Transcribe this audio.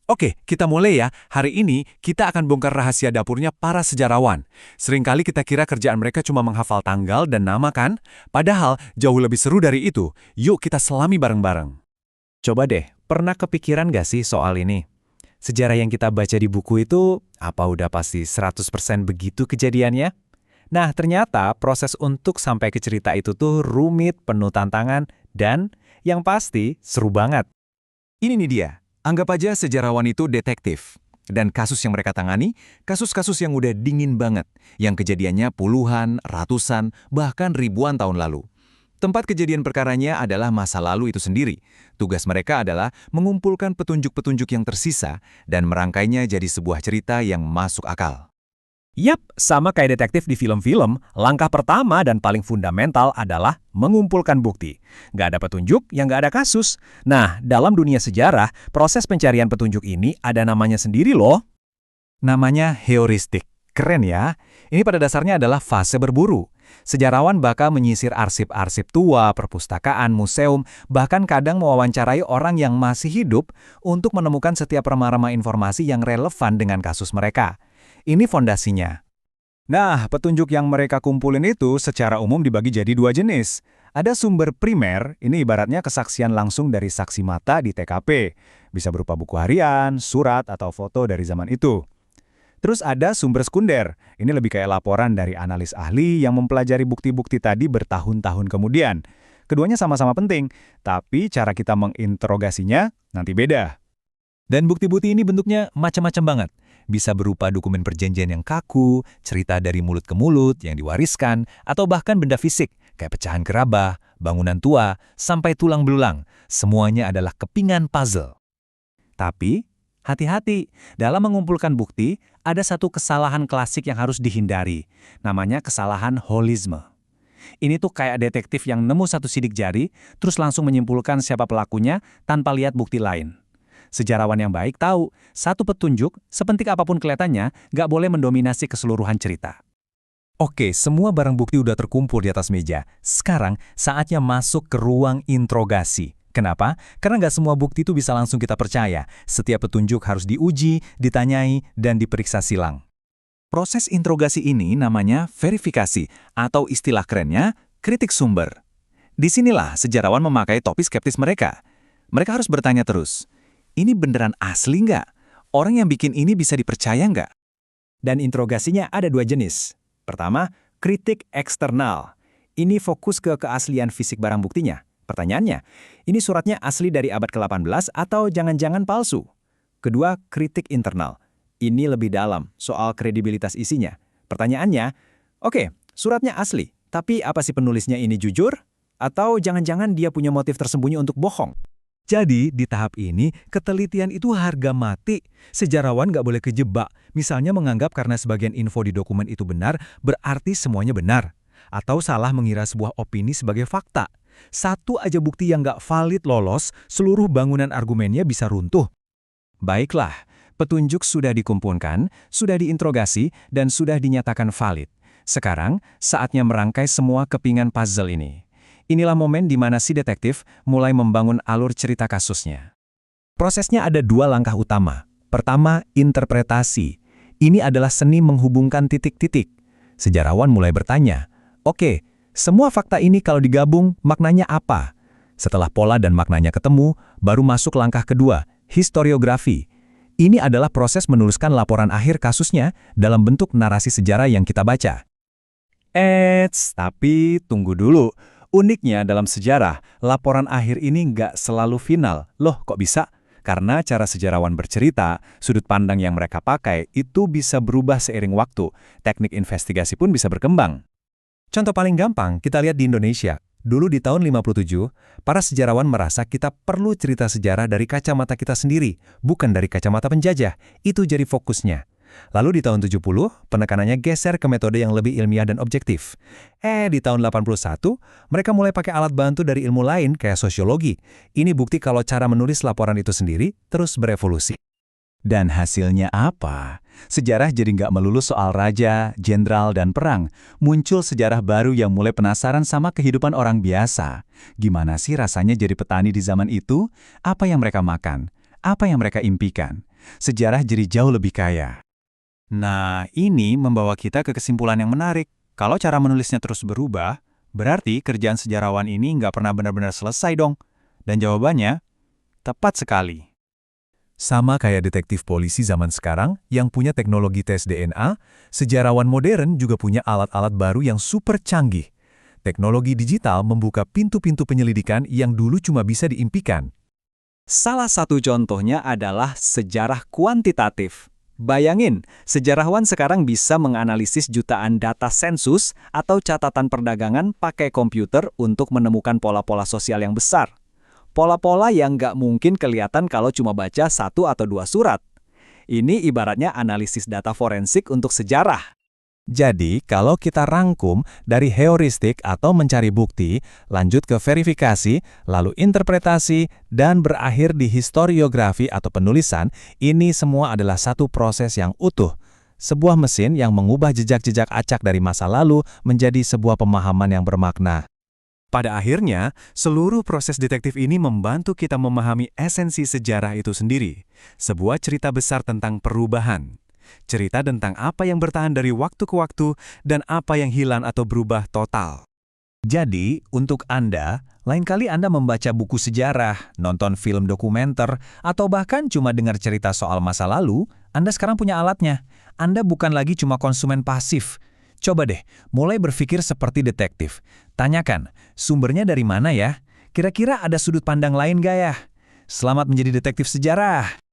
Oke, kita mulai ya. Hari ini kita akan bongkar rahasia dapurnya para sejarawan. Seringkali kita kira kerjaan mereka cuma menghafal tanggal dan nama kan? Padahal jauh lebih seru dari itu. Yuk kita selami bareng-bareng. Coba deh, pernah kepikiran gak sih soal ini? Sejarah yang kita baca di buku itu, apa udah pasti 100% begitu kejadiannya? Nah, ternyata proses untuk sampai ke cerita itu tuh rumit, penuh tantangan, dan yang pasti seru banget. Ini nih dia. Anggap aja sejarawan itu detektif. Dan kasus yang mereka tangani, kasus-kasus yang udah dingin banget. Yang kejadiannya puluhan, ratusan, bahkan ribuan tahun lalu. Tempat kejadian perkaranya adalah masa lalu itu sendiri. Tugas mereka adalah mengumpulkan petunjuk-petunjuk yang tersisa dan merangkainya jadi sebuah cerita yang masuk akal. Yap, sama kayak detektif di film-film, langkah pertama dan paling fundamental adalah mengumpulkan bukti. Nggak ada petunjuk, yang nggak ada kasus. Nah, dalam dunia sejarah, proses pencarian petunjuk ini ada namanya sendiri loh. Namanya heuristik. Keren ya. Ini pada dasarnya adalah fase berburu. Sejarawan bakal menyisir arsip-arsip tua, perpustakaan, museum, bahkan kadang mewawancarai orang yang masih hidup untuk menemukan setiap remah-remah informasi yang relevan dengan kasus mereka. Ini fondasinya. Nah, petunjuk yang mereka kumpulin itu secara umum dibagi jadi dua jenis. Ada sumber primer, ini ibaratnya kesaksian langsung dari saksi mata di TKP. Bisa berupa buku harian, surat, atau foto dari zaman itu. Terus ada sumber sekunder, ini lebih kayak laporan dari analis ahli yang mempelajari bukti-bukti tadi bertahun-tahun kemudian. Keduanya sama-sama penting, tapi cara kita menginterogasinya nanti beda. Dan bukti-bukti ini bentuknya macam-macam banget. Bisa berupa dokumen perjanjian yang kaku, cerita dari mulut ke mulut yang diwariskan, atau bahkan benda fisik, kayak pecahan gerabah, bangunan tua, sampai tulang belulang. Semuanya adalah kepingan puzzle. Tapi, hati-hati, dalam mengumpulkan bukti, ada satu kesalahan klasik yang harus dihindari. Namanya kesalahan holisme. Ini tuh kayak detektif yang nemu satu sidik jari, terus langsung menyimpulkan siapa pelakunya tanpa lihat bukti lain. Sejarawan yang baik tahu, satu petunjuk, sepenting apapun kelihatannya, nggak boleh mendominasi keseluruhan cerita. Oke, semua barang bukti udah terkumpul di atas meja. Sekarang, saatnya masuk ke ruang interogasi. Kenapa? Karena nggak semua bukti itu bisa langsung kita percaya. Setiap petunjuk harus diuji, ditanyai, dan diperiksa silang. Proses interogasi ini namanya verifikasi, atau istilah kerennya, kritik sumber. Disinilah sejarawan memakai topi skeptis mereka. Mereka harus bertanya terus, ini beneran asli nggak? Orang yang bikin ini bisa dipercaya nggak? Dan interogasinya ada dua jenis. Pertama, kritik eksternal. Ini fokus ke keaslian fisik barang buktinya. Pertanyaannya, ini suratnya asli dari abad ke-18 atau jangan-jangan palsu? Kedua, kritik internal. Ini lebih dalam soal kredibilitas isinya. Pertanyaannya, oke, suratnya asli, tapi apa sih penulisnya ini jujur? Atau jangan-jangan dia punya motif tersembunyi untuk bohong? Jadi, di tahap ini, ketelitian itu harga mati. Sejarawan nggak boleh kejebak. Misalnya menganggap karena sebagian info di dokumen itu benar, berarti semuanya benar. Atau salah mengira sebuah opini sebagai fakta. Satu aja bukti yang nggak valid lolos, seluruh bangunan argumennya bisa runtuh. Baiklah, petunjuk sudah dikumpulkan, sudah diinterogasi, dan sudah dinyatakan valid. Sekarang, saatnya merangkai semua kepingan puzzle ini. Inilah momen di mana si detektif mulai membangun alur cerita kasusnya. Prosesnya ada dua langkah utama. Pertama, interpretasi. Ini adalah seni menghubungkan titik-titik. Sejarawan mulai bertanya, oke, semua fakta ini kalau digabung, maknanya apa? Setelah pola dan maknanya ketemu, baru masuk langkah kedua, historiografi. Ini adalah proses menuliskan laporan akhir kasusnya dalam bentuk narasi sejarah yang kita baca. Tapi tunggu dulu. Uniknya dalam sejarah, laporan akhir ini nggak selalu final. Loh, kok bisa? Karena cara sejarawan bercerita, sudut pandang yang mereka pakai itu bisa berubah seiring waktu. Teknik investigasi pun bisa berkembang. Contoh paling gampang, kita lihat di Indonesia. Dulu di tahun 57, para sejarawan merasa kita perlu cerita sejarah dari kacamata kita sendiri, bukan dari kacamata penjajah. Itu jadi fokusnya. Lalu di tahun 70, penekanannya geser ke metode yang lebih ilmiah dan objektif. Di tahun 81, mereka mulai pakai alat bantu dari ilmu lain kayak sosiologi. Ini bukti kalau cara menulis laporan itu sendiri terus berevolusi. Dan hasilnya apa? Sejarah jadi nggak melulu soal raja, jenderal, dan perang. Muncul sejarah baru yang mulai penasaran sama kehidupan orang biasa. Gimana sih rasanya jadi petani di zaman itu? Apa yang mereka makan? Apa yang mereka impikan? sejarah jadi jauh lebih kaya. Nah, ini membawa kita ke kesimpulan yang menarik. Kalau cara menulisnya terus berubah, berarti kerjaan sejarawan ini nggak pernah benar-benar selesai dong. Dan jawabannya, tepat sekali. Sama kayak detektif polisi zaman sekarang yang punya teknologi tes DNA, sejarawan modern juga punya alat-alat baru yang super canggih. Teknologi digital membuka pintu-pintu penyelidikan yang dulu cuma bisa diimpikan. Salah satu contohnya adalah sejarah kuantitatif. Bayangin, sejarawan sekarang bisa menganalisis jutaan data sensus atau catatan perdagangan pakai komputer untuk menemukan pola-pola sosial yang besar. Pola-pola yang nggak mungkin kelihatan kalau cuma baca 1 atau 2 surat. Ini ibaratnya analisis data forensik untuk sejarah. Jadi, kalau kita rangkum dari heuristik atau mencari bukti, lanjut ke verifikasi, lalu interpretasi, dan berakhir di historiografi atau penulisan, ini semua adalah satu proses yang utuh. Sebuah mesin yang mengubah jejak-jejak acak dari masa lalu menjadi sebuah pemahaman yang bermakna. Pada akhirnya, seluruh proses detektif ini membantu kita memahami esensi sejarah itu sendiri. Sebuah cerita besar tentang perubahan. Cerita tentang apa yang bertahan dari waktu ke waktu dan apa yang hilang atau berubah total. Jadi, untuk Anda, lain kali Anda membaca buku sejarah, nonton film dokumenter, atau bahkan cuma dengar cerita soal masa lalu, Anda sekarang punya alatnya. Anda bukan lagi cuma konsumen pasif. Coba deh, mulai berpikir seperti detektif. Tanyakan, sumbernya dari mana ya? Kira-kira ada sudut pandang lain gak ya? Selamat menjadi detektif sejarah!